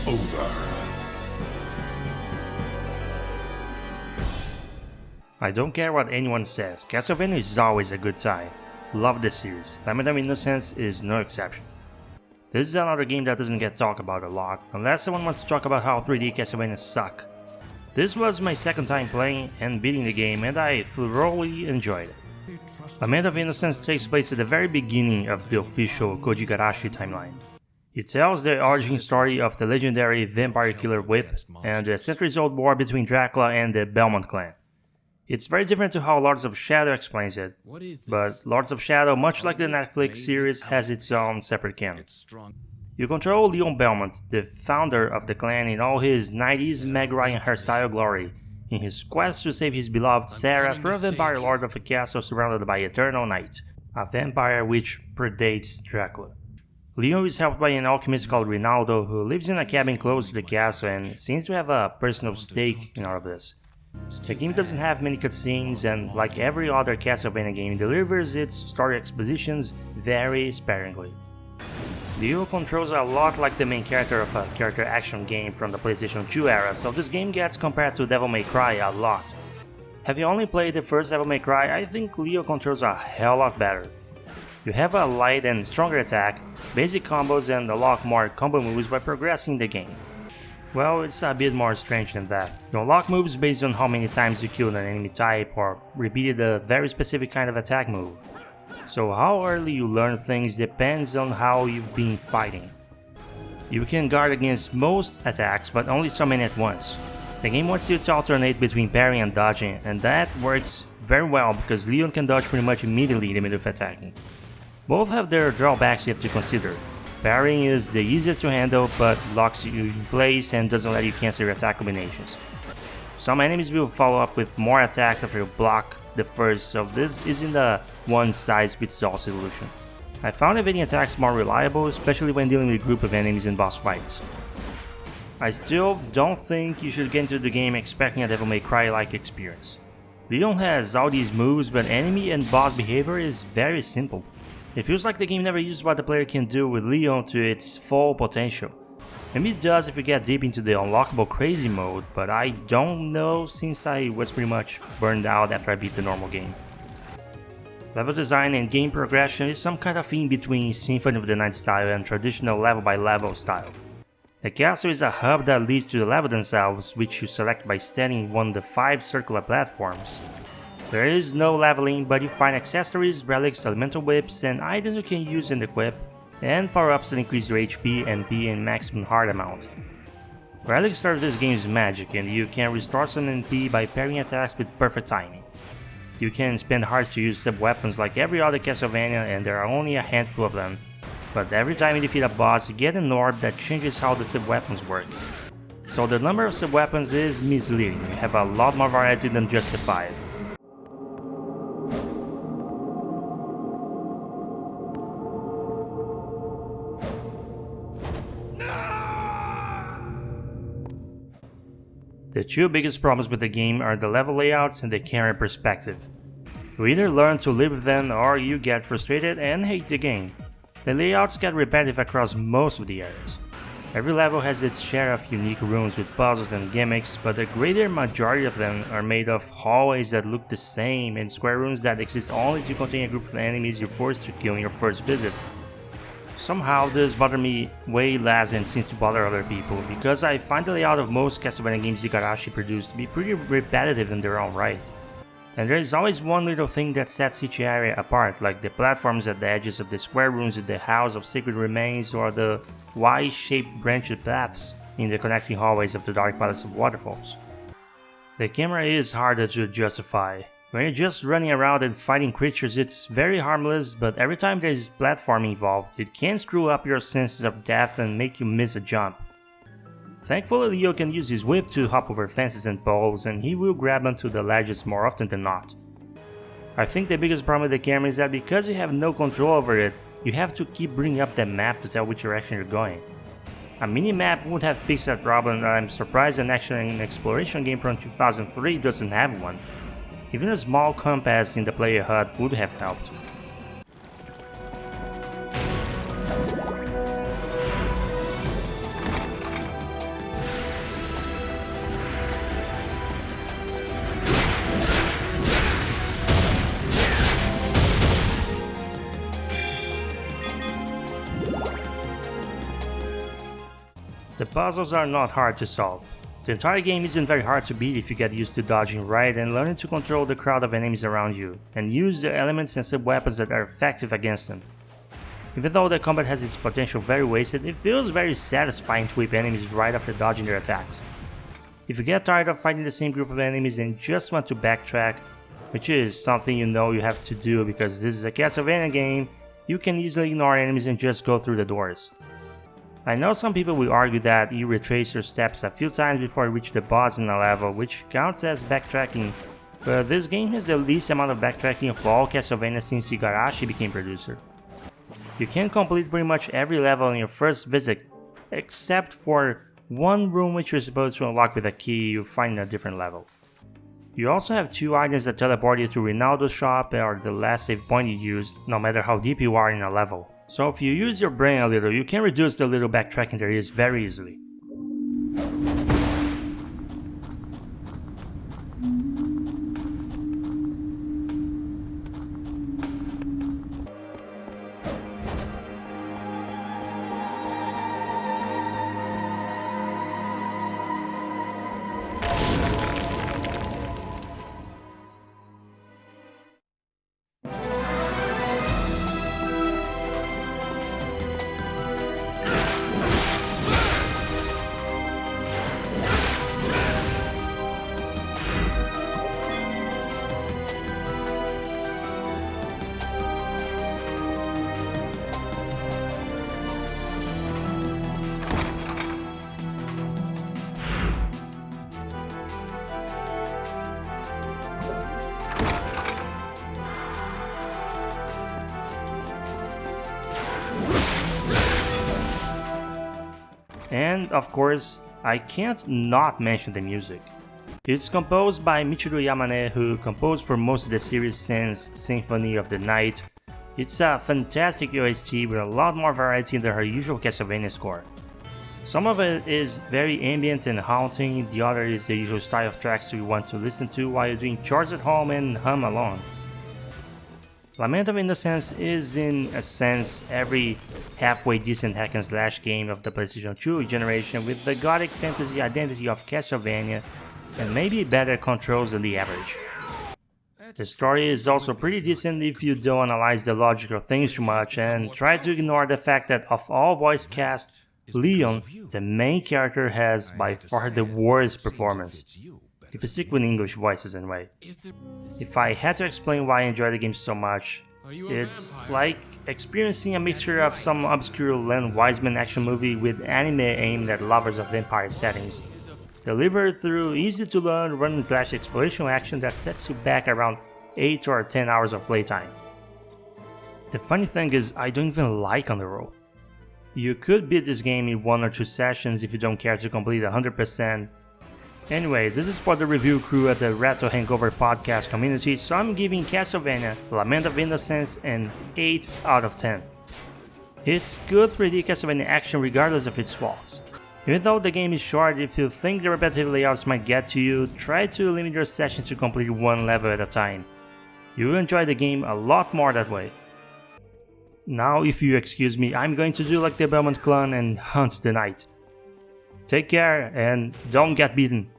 over. I don't care what anyone says, Castlevania is always a good time. Love this series, Lament of Innocence is no exception. This is another game that doesn't get talked about a lot, unless someone wants to talk about how 3D Castlevania suck. This was my second time playing and beating the game, and I thoroughly enjoyed it. Lament of Innocence takes place at the very beginning of the official Koji Garashi timeline. It tells the origin story of the legendary vampire killer Whip and the centuries-old war between Dracula and the Belmont clan. It's very different to how Lords of Shadow explains it, but Lords of Shadow, much like the Netflix series, has its own separate canon. You control Leon Belmont, the founder of the clan, in all his 90s Meg Ryan hairstyle glory, in his quest to save his beloved Sarah from a vampire lord of a castle surrounded by eternal night, a vampire which predates Dracula. Leon is helped by an alchemist called Rinaldo, who lives in a cabin close to the castle and seems to have a personal stake in all of this. The game doesn't have many cutscenes and, like every other Castlevania game, delivers its story expositions very sparingly. Leo controls a lot like the main character of a character action game from the PlayStation 2 era, so this game gets compared to Devil May Cry a lot. Have you only played the first Devil May Cry, I think Leo controls a hell lot better. You have a light and stronger attack, basic combos, and unlock more combo moves by progressing the game. Well, it's a bit more strange than that. You unlock moves based on how many times you killed an enemy type or repeated a very specific kind of attack move. So how early you learn things depends on how you've been fighting. You can guard against most attacks, but only so many at once. The game wants you to alternate between parrying and dodging, and that works very well because Leon can dodge pretty much immediately in the middle of attacking. Both have their drawbacks you have to consider. Parrying is the easiest to handle, but locks you in place and doesn't let you cancel your attack combinations. Some enemies will follow up with more attacks after you block the first, so this isn't a one-size-fits-all solution. I found evading attacks more reliable, especially when dealing with a group of enemies in boss fights. I still don't think you should get into the game expecting a Devil May Cry-like experience. Leon has all these moves, but enemy and boss behavior is very simple. It feels like the game never used what the player can do with Leon to its full potential. Maybe it does if you get deep into the unlockable crazy mode, but I don't know since I was pretty much burned out after I beat the normal game. Level design and game progression is some kind of in between Symphony of the Night style and traditional level by level style. The castle is a hub that leads to the level themselves, which you select by standing in one of the 5 circular platforms. There is no leveling, but you find accessories, relics, elemental whips, and items you can use and equip, and power-ups that increase your HP, MP, and maximum heart amount. Relic starts this game is magic, and you can restore some MP by parrying attacks with perfect timing. You can spend hearts to use sub-weapons like every other Castlevania, and there are only a handful of them. But every time you defeat a boss, you get an orb that changes how the sub-weapons work. So the number of sub-weapons is misleading, you have a lot more variety than just the 5. The two biggest problems with the game are the level layouts and the camera perspective. You either learn to live with them or you get frustrated and hate the game. The layouts get repetitive across most of the areas. Every level has its share of unique rooms with puzzles and gimmicks, but the greater majority of them are made of hallways that look the same and square rooms that exist only to contain a group of enemies you're forced to kill in your first visit. Somehow this bothered me way less than it seems to bother other people, because I find the layout of most Castlevania games Igarashi produced to be pretty repetitive in their own right. And there is always one little thing that sets each area apart, like the platforms at the edges of the square rooms in the House of Sacred Remains or the Y-shaped branched paths in the connecting hallways of the Dark Palace of Waterfalls. The camera is harder to justify. When you're just running around and fighting creatures, it's very harmless, but every time there is platforming involved, it can screw up your senses of depth and make you miss a jump. Thankfully, Leo can use his whip to hop over fences and poles, and he will grab onto the ledges more often than not. I think the biggest problem with the camera is that because you have no control over it, you have to keep bringing up the map to tell which direction you're going. A mini-map would have fixed that problem, and I'm surprised an action and exploration game from 2003 doesn't have one. Even a small compass in the player HUD would have helped. The puzzles are not hard to solve. The entire game isn't very hard to beat if you get used to dodging right and learning to control the crowd of enemies around you, and use the elements and sub-weapons that are effective against them. Even though the combat has its potential very wasted, it feels very satisfying to whip enemies right after dodging their attacks. If you get tired of fighting the same group of enemies and just want to backtrack, which is something you know you have to do because this is a Castlevania game, you can easily ignore enemies and just go through the doors. I know some people will argue that you retrace your steps a few times before you reach the boss in a level, which counts as backtracking, but this game has the least amount of backtracking of all Castlevania since Igarashi became producer. You can complete pretty much every level on your first visit, except for one room which you're supposed to unlock with a key you find in a different level. You also have 2 items that teleport you to Rinaldo's shop or the last save point you used, no matter how deep you are in a level. So if you use your brain a little, you can reduce the little backtracking there is very easily. And of course, I can't not mention the music. It's composed by Michiru Yamane, who composed for most of the series since Symphony of the Night. It's a fantastic OST with a lot more variety than her usual Castlevania score. Some of it is very ambient and haunting, the other is the usual style of tracks you want to listen to while you're doing chores at home and hum along. Lament of Innocence is, in a sense, every halfway decent hack and slash game of the PlayStation 2 generation with the gothic fantasy identity of Castlevania and maybe better controls than the average. The story is also pretty decent if you don't analyze the logical things too much and try to ignore the fact that of all voice cast, Leon, the main character, has by far the worst performance. If you stick with English voices anyway. If I had to explain why I enjoy the game so much, it's like experiencing a mixture of some obscure Len Wiseman action movie with anime aimed at lovers of vampire settings, delivered through easy to learn run / exploration action that sets you back around 8 or 10 hours of playtime. The funny thing is, I don't even like on the roll. You could beat this game in 1 or 2 sessions if you don't care to complete 100%. Anyway, this is for the review crew at the Retro Hangover podcast community, so I'm giving Castlevania Lament of Innocence an 8 out of 10. It's good 3D Castlevania action regardless of its faults. Even though the game is short, if you think the repetitive layouts might get to you, try to limit your sessions to complete 1 level at a time. You'll enjoy the game a lot more that way. Now, if you excuse me, I'm going to do like the Belmont clan and hunt the night. Take care and don't get beaten.